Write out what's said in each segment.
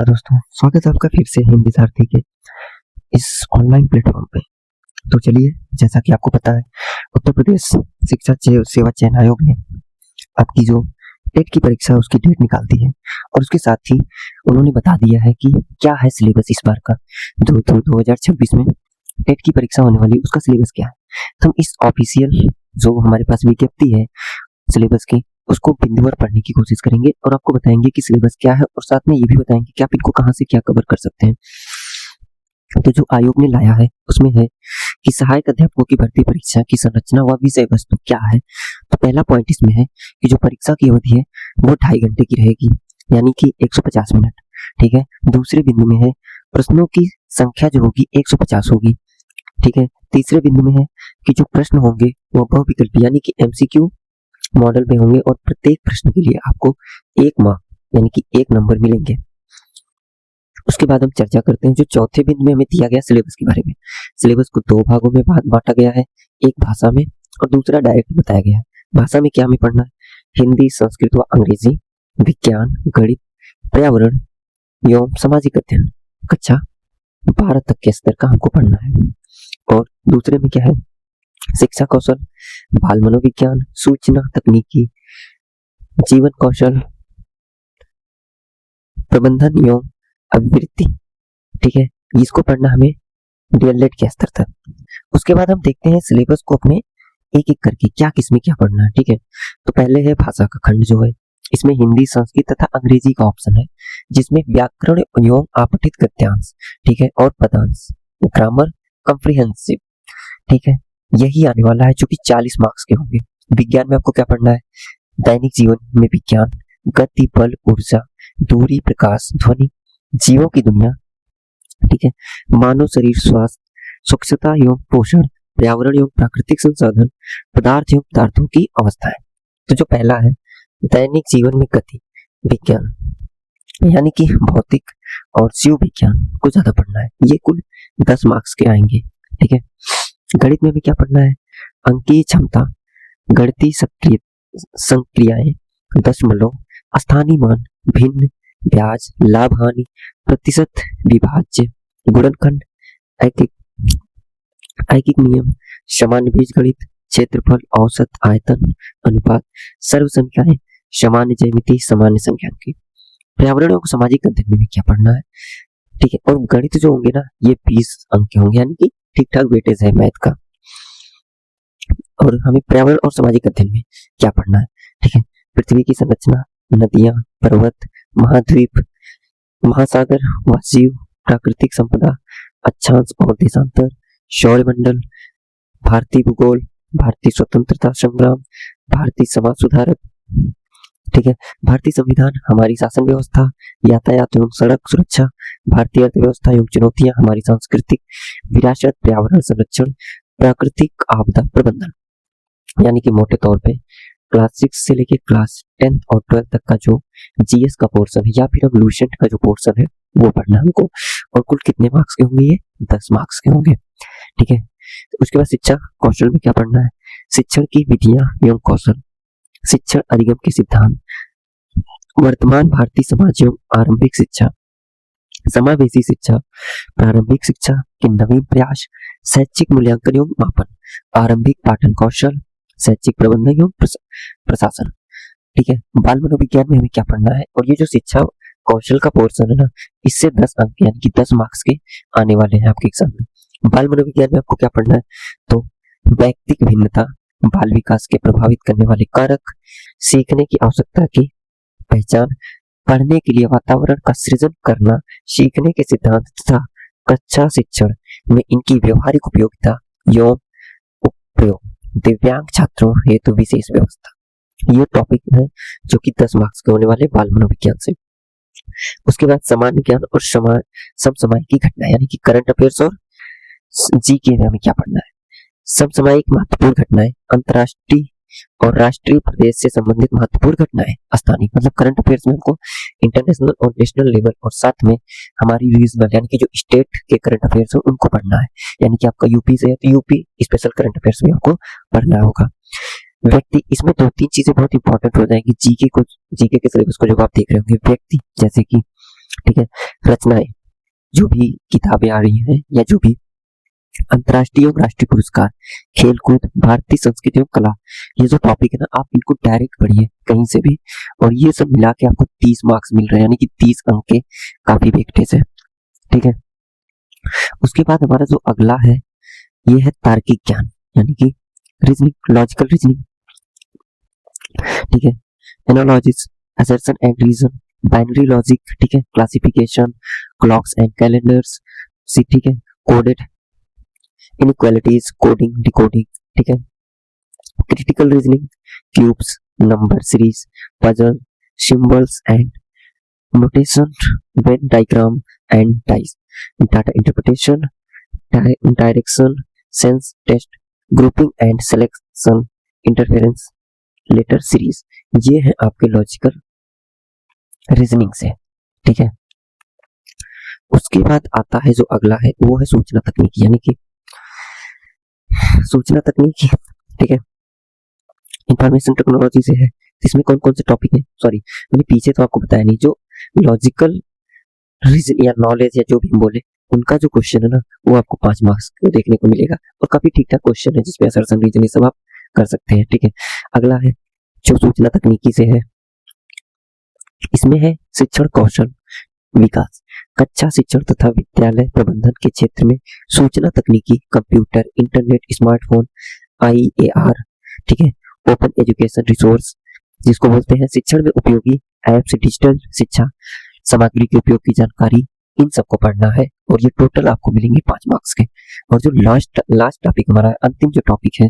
दोस्तों, स्वागत है आपका फिर से हिंदी सारथी के इस ऑनलाइन प्लेटफॉर्म पे। तो चलिए, जैसा कि आपको पता है, उत्तर प्रदेश शिक्षा सेवा चयन आयोग ने आपकी जो टेट की परीक्षा है उसकी डेट निकाल दी है और उसके साथ ही उन्होंने बता दिया है कि क्या है सिलेबस इस बार का। जो 2026 में टेट की परीक्षा होने वाली उसका सिलेबस क्या है। तो हम इस ऑफिशियल जो हमारे पास विज्ञप्ति है सिलेबस की उसको बिंदुवार पढ़ने की कोशिश करेंगे और आपको बताएंगे कि सिलेबस क्या है और साथ में ये भी बताएंगे कि आप इनको कहाँ से क्या कवर कर सकते हैं। तो जो आयोग ने लाया है उसमें है कि सहायक अध्यापकों की भर्ती परीक्षा की संरचना व विषय वस्तु क्या है। तो पहला पॉइंट इसमें है कि जो परीक्षा की अवधि है वो 2.5 घंटे की रहेगी, यानी कि 150 मिनट। ठीक है। दूसरे बिंदु में है प्रश्नों की संख्या जो होगी 150 होगी। ठीक है। तीसरे बिंदु में है कि जो प्रश्न होंगे वो बहुविकल्पी यानी कि एमसीक्यू मॉडल में होंगे और प्रत्येक प्रश्न के लिए आपको 1 मार्क यानी कि 1 नंबर मिलेंगे। उसके बाद हम चर्चा करते हैं जो चौथे बिंदु में हमें दिया गया सिलेबस के बारे में। सिलेबस को 2 भागों में बांटा गया है, एक भाषा में और दूसरा डायरेक्ट बताया गया है। भाषा में क्या हमें पढ़ना है? हिंदी, संस्कृत व अंग्रेजी, विज्ञान, गणित, पर्यावरण एवं सामाजिक अध्ययन कक्षा 12 तक के स्तर का हमको पढ़ना है। और दूसरे में क्या है? शिक्षा कौशल, बाल मनोविज्ञान, सूचना तकनीकी, जीवन कौशल, प्रबंधन एवं अभिवृत्ति। ठीक है। इसको पढ़ना हमें डीएलएड के स्तर तक। उसके बाद हम देखते हैं सिलेबस को अपने एक एक करके क्या किसमें क्या पढ़ना है। ठीक है। तो पहले है भाषा का खंड जो है, इसमें हिंदी, संस्कृत तथा अंग्रेजी का ऑप्शन है, जिसमें व्याकरण एवं आपठित गद्यांश, ठीक है, और पदांश, ग्रामर, कॉम्प्रिहेंसिव, ठीक है, यही आने वाला है जो कि 40 मार्क्स के होंगे। विज्ञान में आपको क्या पढ़ना है? दैनिक जीवन में विज्ञान, गति, बल, ऊर्जा, दूरी, प्रकाश, ध्वनि, जीवों की दुनिया, ठीक है, मानव शरीर, स्वास्थ्य, स्वच्छता एवं पोषण, पर्यावरण एवं प्राकृतिक संसाधन, पदार्थ एवं पदार्थों की अवस्थाएं। तो जो पहला है दैनिक जीवन में गति विज्ञान, यानी कि भौतिक और जीव विज्ञान को ज्यादा पढ़ना है, ये कुल 10 मार्क्स के आएंगे। ठीक है। गणित में भी क्या पढ़ना है? अंकीय क्षमता, गणितीय संक्रियाएं, दशमलव, स्थानीय मान, भिन्न, ब्याज, लाभ हानि, प्रतिशत, विभाज्य, गुणनखंड, ऐकिक नियम, सामान्य बीजगणित, क्षेत्रफल, औसत, आयतन, अनुपात, सर्व संख्याएं, सामान्य ज्यामिति, सामान्य संख्यांकी। पर्यावरण और सामाजिक अध्ययन में भी क्या पढ़ना है? ठीक है। और गणित जो होंगे ना ये 20 अंक के होंगे, यानी कि ठीक ठाक वेटेज है मैथ का। और हमें पर्यावरण और सामाजिक अध्ययन में क्या पढ़ना है? ठीक है। पृथ्वी की संरचना, नदियां, पर्वत, महाद्वीप, महासागर, वायु, प्राकृतिक संपदा, अक्षांश और देशांतर, सौरमंडल, भारतीय भूगोल, भारतीय स्वतंत्रता संग्राम, भारतीय समाज सुधारक, ठीक है, भारतीय संविधान, हमारी शासन व्यवस्था, यातायात एवं सड़क सुरक्षा, भारतीय अर्थव्यवस्था एवं चुनौतियां, हमारी सांस्कृतिक विरासत, पर्यावरण संरक्षण, प्राकृतिक आपदा प्रबंधन। यानी कि मोटे तौर पे क्लास 6 से लेके क्लास 10 और 12 तक का जो जीएस का पोर्शन है या फिर अब लूसेंट का जो पोर्शन है वो पढ़ना हमको। और कुल कितने मार्क्स के होंगे? ये 10 मार्क्स के होंगे। ठीक है। तो उसके बाद शिक्षा कौशल में क्या पढ़ना है? शिक्षण की विधियां एवं कौशल, शिक्षण अधिगम के सिद्धांत, वर्तमान भारतीय समाज एवं आरंभिक शिक्षा, समावेशी शिक्षा, प्रारंभिक शिक्षा के नवीन प्रयास, शैक्षिक मूल्यांकन एवं मापन, आरंभिक पाठन कौशल, शैक्षिक प्रबंधन एवं प्रशासन। ठीक है। बाल मनोविज्ञान में हमें क्या पढ़ना है? और ये जो शिक्षा कौशल का पोर्शन है ना, इससे 10 अंक यानी कि 10 मार्क्स के आने वाले हैं आपके एग्जाम में। बाल मनोविज्ञान में आपको क्या पढ़ना है? तो व्यक्तिक भिन्नता, बाल विकास के प्रभावित करने वाले कारक, सीखने की आवश्यकता की पहचान, पढ़ने के लिए वातावरण का सृजन करना, सीखने के सिद्धांत तथा कक्षा शिक्षण में इनकी व्यवहारिक उपयोगिता एवं उपयोग, दिव्यांग छात्रों हेतु विशेष व्यवस्था। ये टॉपिक है जो कि 10 मार्क्स के होने वाले बाल मनोविज्ञान से। उसके बाद सामान्य ज्ञान और समसामयिक घटना यानी कि करंट अफेयर्स और जीके में हमें क्या पढ़ना है? समसामयिक महत्वपूर्ण घटनाएं, अंतरराष्ट्रीय और राष्ट्रीय प्रदेश से संबंधित महत्वपूर्ण घटनाएं, स्थानीय मतलब करंट अफेयर्स में हमको इंटरनेशनल और नेशनल लेवल और साथ में हमारी रीजनल यानी कि जो स्टेट के करंट अफेयर्स है उनको पढ़ना है। यानी कि आपका यूपी से है तो यूपी स्पेशल करंट अफेयर्स भी आपको पढ़ना होगा। व्यक्ति, इसमें 2-3 चीजें बहुत इंपॉर्टेंट हो जाएंगी जीके के सिलेबस को जो आप देख रहे होंगे। व्यक्ति जैसे कि ठीक है। रचनाएं, जो भी किताबें आ रही हैं या जो भी अंतर्राष्ट्रीय और राष्ट्रीय पुरस्कार, खेलकूद, भारतीय संस्कृति और कला, ये जो टॉपिक है ना, आप इनको डायरेक्ट पढ़िए कहीं से भी, और ये सब मिला के आपको 30 मार्क्स मिल रहे हैं, यानी कि 30 अंक के काफी वेटेज है। ठीक है। उसके बाद हमारा जो अगला है ये है तार्किक ज्ञान, यानी कि रीजनिंग, लॉजिकल रीजनिंग। ठीक है। Analogies, assertion and reason, binary logic, ठीक है, क्लासिफिकेशन, क्लॉक्स एंड कैलेंडर्स, ठीक है, कोडेड इनइक्वालिटीज, कोडिंग, डिकोडिंग, ठीक है, critical reasoning, cubes, number series, puzzle, symbols and notation, Venn diagram and dice, data interpretation, direction, sense test, grouping and selection, interference, letter series, ये है आपके logical reasoning से। ठीक है। उसके बाद आता है जो अगला है वो है सूचना तकनीकी, यानी कि सूचना तकनीकी, ठीक है, इंफॉर्मेशन टेक्नोलॉजी से है। इसमें कौन कौन से टॉपिक है, सॉरी मैंने पीछे तो आपको बताया नहीं, जो लॉजिकल रीजन या नॉलेज या जो भी हम बोले उनका जो क्वेश्चन है ना वो आपको 5 मार्क्स को देखने को मिलेगा, और काफी ठीक ठाक क्वेश्चन है जिसमें असर्शन रीजन ये सब आप कर सकते हैं। ठीक है। अगला है जो सूचना तकनीकी से है, इसमें है शिक्षण कौशल विकास, कक्षा शिक्षण तथा विद्यालय प्रबंधन के क्षेत्र में सूचना तकनीकी, कंप्यूटर, इंटरनेट, स्मार्टफोन, IAR, ठीक है, ओपन एजुकेशन रिसोर्स, जिसको बोलते हैं शिक्षण में उपयोगी ऐप्स, डिजिटल शिक्षा सामग्री के उपयोग की जानकारी, इन सबको पढ़ना है, और ये टोटल आपको मिलेंगे 5 मार्क्स के। और जो लास्ट टॉपिक हमारा अंतिम जो टॉपिक है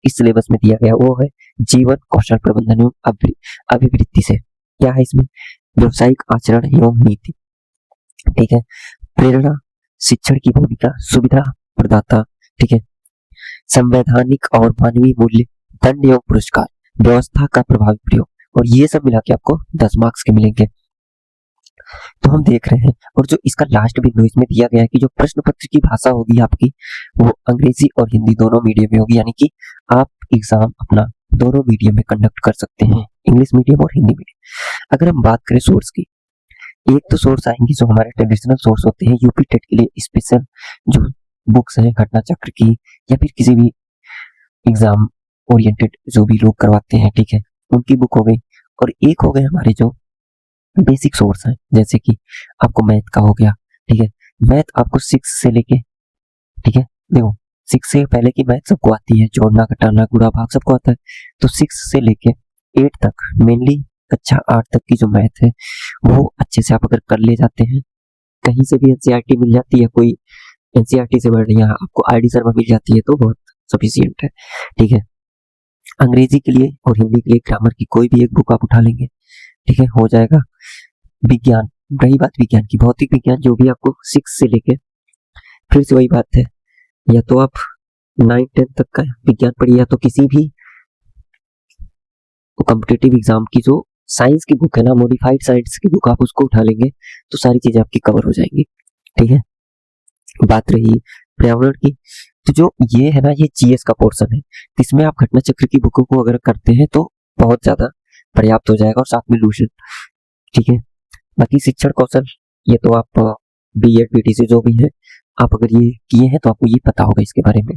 इस सिलेबस में दिया गया वो है जीवन कौशल प्रबंधन एवं अभिवृद्धि से। क्या है इसमें, व्यवसायिक आचरण एवं नीति, ठीक है, प्रेरणा, शिक्षण की भूमिका, सुविधा प्रदाता, ठीक है, संवैधानिक और मानवीय मूल्य, दंड एवं पुरस्कार, व्यवस्था का प्रभावी प्रयोग, और ये सब मिला के आपको 10 मार्क्स के मिलेंगे। तो हम देख रहे हैं, और जो इसका लास्ट बिंदु इसमें दिया गया है कि जो प्रश्न पत्र की भाषा होगी आपकी वो अंग्रेजी और हिंदी दोनों मीडियम में होगी, यानी कि आप एग्जाम अपना दोनों मीडियम में कंडक्ट कर सकते हैं, इंग्लिश मीडियम और हिंदी मीडियम। अगर हम बात करें सोर्स की, एक तो सोर्स आएंगे जो हमारे ट्रेडिशनल सोर्स होते हैं यूपी टेट के लिए स्पेशल जो बुक्स हैं घटना चक्र की या फिर किसी भी एग्जाम ओरिएंटेड जो भी लोग करवाते हैं, ठीक है, उनकी बुक हो गई। और एक हो गए हमारे जो बेसिक सोर्स है, जैसे कि आपको मैथ का हो गया, ठीक है, मैथ आपको 6 से लेके, ठीक है, देखो 6 से पहले की मैथ सबको आती है, जोड़ना घटाना गुणा भाग सबको आता है, तो 6 से लेके 8 तक मेनली कक्षा 8 तक की जो मैथ है वो अच्छे से आप अगर कर ले जाते हैं, कहीं से भी एनसीईआरटी मिल जाती है, कोई एनसीईआरटी से बढ़ रही है आपको आईडी शर्मा मिल जाती है तो बहुत सफिशियंट है। ठीक है। अंग्रेजी के लिए और हिंदी के लिए ग्रामर की कोई भी एक बुक आप उठा लेंगे, ठीक है, हो जाएगा। विज्ञान, रही बात विज्ञान की, भौतिक विज्ञान जो भी आपको 6 से लेके, फिर से वही बात है, या तो आप 9-10 तक का विज्ञान पढ़िए, या तो किसी भी कॉम्पिटिटिव एग्जाम की जो साइंस की बुक है ना, मॉडिफाइड साइंस की बुक, आप उसको उठा लेंगे तो सारी चीजें आपकी कवर हो जाएंगी। ठीक है। बात रही पर्यावरण की, तो जो ये है ना, ये जीएस का पोर्शन है, इसमें आप घटना चक्र की बुकों को अगर करते हैं तो बहुत ज्यादा पर्याप्त हो जाएगा, और साथ में लूशन। ठीक है। बाकी शिक्षण कौशल, ये तो आप बीएड बीटीसी जो भी है आप अगर ये किए हैं तो आपको ये पता होगा इसके बारे में।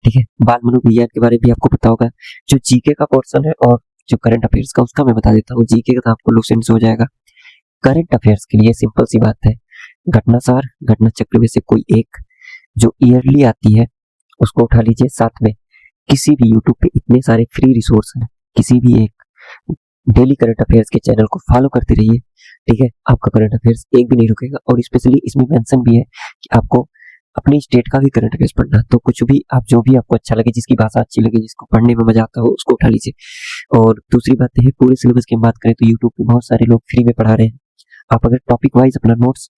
ठीक है। बाल मनोविज्ञान के बारे में भी आपको पता होगा। जो जीके का पोर्शन है और जो करंट अफेयर्स का, उसका मैं बता देता हूँ। जीके का तो आपको लूसेंट से हो जाएगा। करंट अफेयर्स के लिए सिंपल सी बात है, घटनासार, घटना चक्र में से कोई एक जो ईयरली आती है उसको उठा लीजिए। साथ में किसी भी यूट्यूब पे इतने सारे फ्री रिसोर्स हैं, किसी भी एक डेली करंट अफेयर्स के चैनल को फॉलो करते रहिए। ठीक है। आपका करंट अफेयर्स एक भी नहीं रुकेगा, और स्पेशली इसमें मेंशन भी है कि आपको अपनी स्टेट का भी करंट अफेयर्स पढ़ना, तो कुछ भी आप जो भी आपको अच्छा लगे, जिसकी भाषा अच्छी लगे, जिसको पढ़ने में मजा आता हो, उसको उठा लीजिए। और दूसरी बात है, पूरे सिलेबस की बात करें तो यूट्यूब पे बहुत सारे लोग फ्री में पढ़ा रहे हैं। आप अगर टॉपिक वाइज अपना नोट्स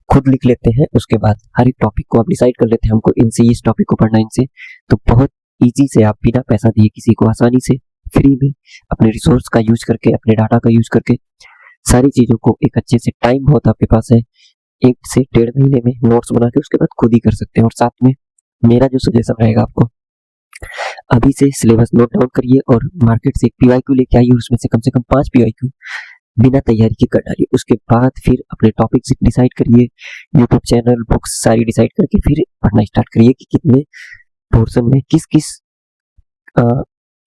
खुद लिख लेते हैं, उसके बाद हर एक टॉपिक को आप डिसाइड कर लेते हैं, हमको इनसे इस टॉपिक को पढ़ना, इनसे, तो बहुत ईजी से आप बिना पैसा दिए किसी को आसानी से फ्री में अपने रिसोर्स का यूज करके, अपने डाटा का यूज करके सारी चीजों को एक अच्छे से, टाइम बहुत आपके पास है, 1 से 1.5 महीने में नोट्स बना के उसके बाद खुद ही कर सकते हैं। और साथ में मेरा जो सजेशन रहेगा, आपको अभी से सिलेबस नोट डाउन करिए और मार्केट से एक पीवाईक्यू लेके आइए, उसमें से कम 5 पीवाईक्यू बिना तैयारी के कर डालिए। उसके बाद फिर अपने टॉपिक्स डिसाइड करिए, यूट्यूब चैनल, बुक्स सारी डिसाइड करके फिर पढ़ना स्टार्ट करिए कि कितने पोर्शन में किस किस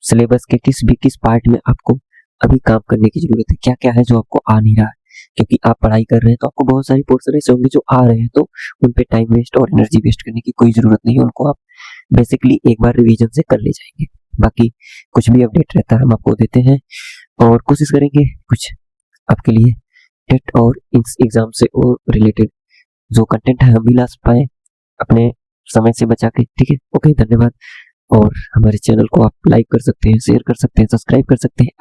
सिलेबस के किस पार्ट में आपको अभी काम करने की जरूरत है, क्या क्या है जो आपको आ नहीं रहा है। क्योंकि आप पढ़ाई कर रहे हैं तो आपको बहुत सारी पोर्शन ऐसे होंगे जो आ रहे हैं, तो उन पे टाइम वेस्ट और एनर्जी वेस्ट करने की कोई जरूरत नहीं है। उनको आप बेसिकली एक बार रिवीजन से कर ले जाएंगे। बाकी कुछ भी अपडेट रहता है हम आपको देते हैं और कोशिश करेंगे कुछ आपके लिए टेट और इस एग्जाम से और रिलेटेड जो कंटेंट है हम भी ला पाए अपने समय से बचा के। ठीक है, ओके, धन्यवाद। और हमारे चैनल को आप लाइक कर सकते हैं, शेयर कर सकते हैं, सब्सक्राइब कर सकते हैं।